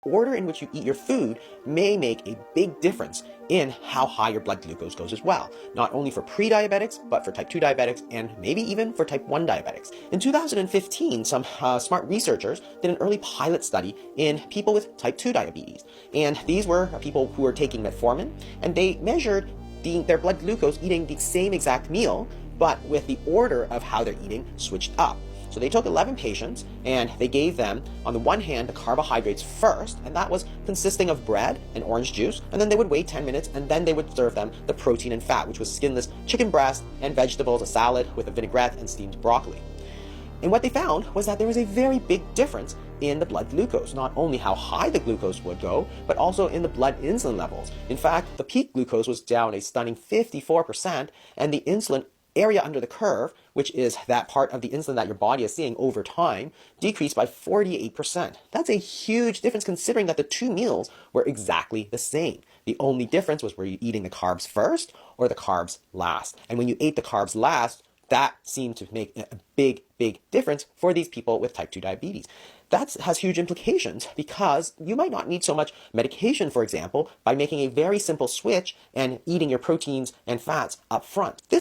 order in which you eat your food may make a big difference in how high your blood glucose goes as well, not only for pre-diabetics, but for type 2 diabetics and maybe even for type 1 diabetics. In 2015, some smart researchers did an early pilot study in people with type 2 diabetes. And these were people who were taking metformin, and they measured their blood glucose eating the same exact meal, but with the order of how they're eating switched up. So they took 11 patients and they gave them, on the one hand, the carbohydrates first, and that was consisting of bread and orange juice, and then they would wait 10 minutes and then they would serve them the protein and fat, which was skinless chicken breast and vegetables, a salad with a vinaigrette and steamed broccoli. And what they found was that there was a very big difference in the blood glucose, not only how high the glucose would go, but also in the blood insulin levels. In fact, the peak glucose was down a stunning 54%, and the insulin area under the curve, which is that part of the insulin that your body is seeing over time, decreased by 48%. That's a huge difference considering that the two meals were exactly the same. The only difference was, were you eating the carbs first or the carbs last? And when you ate the carbs last, that seemed to make a big difference for these people with type 2 diabetes. That has huge implications because you might not need so much medication, for example, by making a very simple switch and eating your proteins and fats up front. This